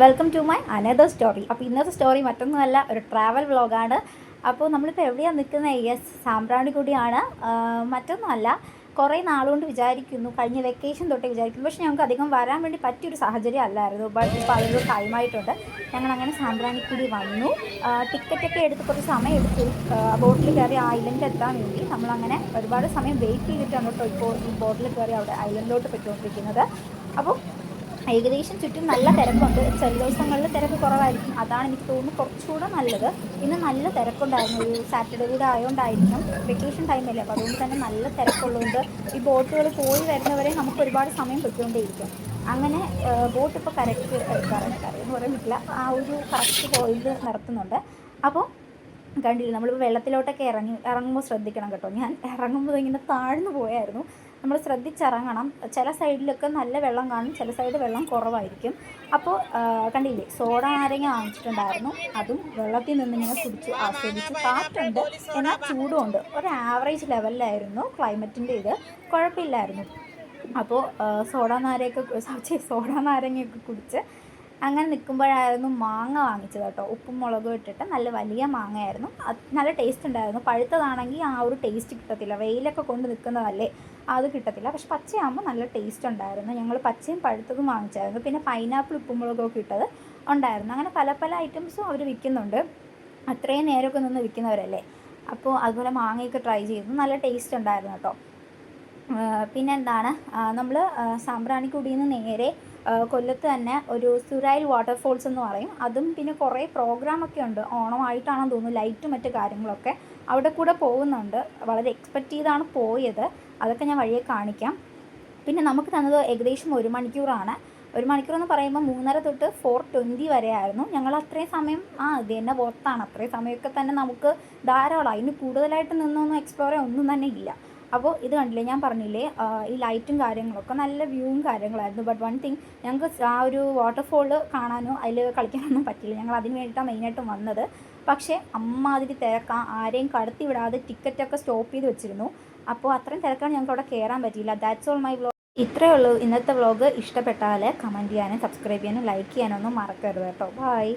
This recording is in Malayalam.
Welcome to my another story. അപ്പോൾ ഇന്നത്തെ സ്റ്റോറി മറ്റൊന്നുമല്ല, ഒരു ട്രാവൽ വ്ളോഗാണ്. അപ്പോൾ നമ്മളിപ്പോൾ എവിടെയാണ് നിൽക്കുന്നത്? യെസ്, സാമ്പ്രാണിക്കൊടിയാണ്. മറ്റൊന്നുമല്ല, കുറേ നാളുകൊണ്ട് വിചാരിക്കുന്നു, കഴിഞ്ഞ വെക്കേഷൻ തൊട്ടേ വിചാരിക്കുന്നു, പക്ഷേ ഞങ്ങൾക്ക് അധികം വരാൻ വേണ്ടി പറ്റിയൊരു സാഹചര്യം അല്ലായിരുന്നു. ബട്ട് ഇപ്പോൾ അതിലൊരു ടൈമായിട്ടുണ്ട്. ഞങ്ങളങ്ങനെ സാമ്പ്രാണിക്കൊടി വന്നു. ടിക്കറ്റൊക്കെ എടുത്ത് കുറച്ച് സമയം എടുത്തു. ബോട്ടിൽ കയറി ഐലൻഡിൽ എത്താൻ വേണ്ടി നമ്മളങ്ങനെ ഒരുപാട് സമയം വെയിറ്റ് ചെയ്തിട്ടാണ് കേട്ടോ ഇപ്പോൾ ഈ ബോട്ടിൽ കയറി അവിടെ ഐലൻഡിലോട്ട് പോയിക്കൊണ്ടിരിക്കുന്നത്. അപ്പോൾ ഏകദേശം ചുറ്റും നല്ല തിരക്കുണ്ട്. ചില ദിവസങ്ങളിൽ തിരക്ക് കുറവായിരിക്കും. അതാണ് എനിക്ക് തോന്നുന്നു കുറച്ചുകൂടെ നല്ലത്. ഇന്ന് നല്ല തിരക്കുണ്ടായിരുന്നു. ഒരു സാറ്റർഡേ കൂടെ ആയതുകൊണ്ടായിരിക്കും, വെക്കേഷൻ ടൈമല്ലേ, അപ്പോൾ അതുകൊണ്ട് തന്നെ നല്ല തിരക്കുള്ളതുകൊണ്ട് ഈ ബോട്ടുകൾ പോയി വരുന്നവരെ നമുക്ക് ഒരുപാട് സമയം പൊയ്ക്കൊണ്ടേയിരിക്കും. അങ്ങനെ ബോട്ട് ഇപ്പോൾ കരയ്ക്ക് കരയെന്ന് പറയാൻ പറ്റില്ല, ആ ഒരു കറക്റ്റ് പോയിന്റ് നിർത്തുന്നുണ്ട്. അപ്പോൾ കണ്ടില്ല, നമ്മളിപ്പോൾ വെള്ളത്തിലോട്ടൊക്കെ ഇറങ്ങുമ്പോൾ ശ്രദ്ധിക്കണം കേട്ടോ. ഞാൻ ഇറങ്ങുമ്പോൾ ഇങ്ങനെ താഴ്ന്നു പോയായിരുന്നു. നമ്മൾ ശ്രദ്ധിച്ചിറങ്ങണം. ചില സൈഡിലൊക്കെ നല്ല വെള്ളം കാണും, ചില സൈഡ് വെള്ളം കുറവായിരിക്കും. അപ്പോൾ കണ്ടില്ലേ, സോഡ നാരങ്ങ വാങ്ങിച്ചിട്ടുണ്ടായിരുന്നു. അതും വെള്ളത്തിൽ നിന്നിങ്ങനെ കുടിച്ച് ആസ്വദിച്ച്. കാറ്റുണ്ട്, എന്നാൽ ചൂടുമുണ്ട്. ഒരു ആവറേജ് ലെവലിലായിരുന്നു ക്ലൈമറ്റിൻ്റെ. ഇത് കുഴപ്പമില്ലായിരുന്നു. അപ്പോൾ സോഡ നാരങ്ങയൊക്കെ കുടിച്ച് അങ്ങനെ നിൽക്കുമ്പോഴായിരുന്നു മാങ്ങ വാങ്ങിച്ചത് കേട്ടോ. ഉപ്പും മുളകും ഇട്ടിട്ട് നല്ല വലിയ മാങ്ങയായിരുന്നു. അത് നല്ല ടേസ്റ്റ് ഉണ്ടായിരുന്നു. പഴുത്തതാണെങ്കിൽ ആ ഒരു ടേസ്റ്റ് കിട്ടത്തില്ല, വെയിലൊക്കെ കൊണ്ട് നിൽക്കുന്നതല്ലേ, അത് കിട്ടത്തില്ല. പക്ഷെ പച്ചയാകുമ്പോൾ നല്ല ടേസ്റ്റ് ഉണ്ടായിരുന്നു. ഞങ്ങൾ പച്ചയും പഴുത്തതും വാങ്ങിച്ചായിരുന്നു. പിന്നെ പൈനാപ്പിൾ ഉപ്പും മുളകൊക്കെ ഇട്ടത് ഉണ്ടായിരുന്നു. അങ്ങനെ പല പല ഐറ്റംസും അവർ വിൽക്കുന്നുണ്ട്. അത്രയും നേരമൊക്കെ നിന്ന് വിൽക്കുന്നവരല്ലേ. അപ്പോൾ അതുപോലെ മാങ്ങയൊക്കെ ട്രൈ ചെയ്തു, നല്ല ടേസ്റ്റ് ഉണ്ടായിരുന്നു കേട്ടോ. പിന്നെ എന്താണ്, നമ്മൾ സാമ്പ്രാണിക്കൊടിയിൽ നിന്ന് നേരെ കൊല്ലത്ത് തന്നെ ഒരു സുരൈൽ വാട്ടർഫോൾസ് എന്ന് പറയും. അതും പിന്നെ കുറേ പ്രോഗ്രാമൊക്കെ ഉണ്ട്. ഓണമായിട്ടാണെന്ന് തോന്നുന്നു, ലൈറ്റും മറ്റു കാര്യങ്ങളൊക്കെ അവിടെ കൂടെ പോകുന്നുണ്ട്. വളരെ എക്സ്പെക്റ്റ് ചെയ്താണ് പോയത്. അതൊക്കെ ഞാൻ വഴിയെ കാണിക്കാം. പിന്നെ നമുക്ക് തന്നത് ഏകദേശം 1 മണിക്കൂറാണ്. 1 മണിക്കൂറെന്ന് പറയുമ്പോൾ 3:30 തൊട്ട് 4:20 വരെ ആയിരുന്നു. ഞങ്ങൾ അത്രയും സമയം ഇത് തന്നെ പുറത്താണ്. അത്രയും സമയമൊക്കെ തന്നെ നമുക്ക് ധാരാളം. അതിന് കൂടുതലായിട്ട് നിന്നൊന്നും എക്സ്പ്ലോർ ചെയ്യാൻ ഒന്നും തന്നെ ഇല്ല. അപ്പോൾ ഇത് കണ്ടില്ലേ, ഞാൻ പറഞ്ഞില്ലേ, ഈ ലൈറ്റും കാര്യങ്ങളൊക്കെ നല്ല വ്യൂവും കാര്യങ്ങളായിരുന്നു. ബട്ട് വൺ തിങ്, ഞങ്ങൾക്ക് ആ ഒരു വാട്ടർഫോള് കാണാനോ അതിൽ കളിക്കാനൊന്നും പറ്റില്ല. ഞങ്ങൾ അതിന് വേണ്ടിയിട്ടാണ് മെയിനായിട്ടും വന്നത്. പക്ഷേ അമ്മാതിരി തിരക്കാണ്. ആരെയും കടത്തി വിടാതെ ടിക്കറ്റൊക്കെ സ്റ്റോപ്പ് ചെയ്ത് വെച്ചിരുന്നു. അപ്പോൾ അത്രയും തിരക്കാണ്, ഞങ്ങൾക്ക് അവിടെ കയറാൻ പറ്റിയില്ല. That's all my vlog. ഇത്രയേ ഉള്ളൂ ഇന്നത്തെ വ്ളോഗ്. ഇഷ്ടപ്പെട്ടാൽ കമൻറ്റ് ചെയ്യാനും സബ്സ്ക്രൈബ് ചെയ്യാനും ലൈക്ക് ചെയ്യാനൊന്നും മറക്കരുത് കേട്ടോ. ബൈ.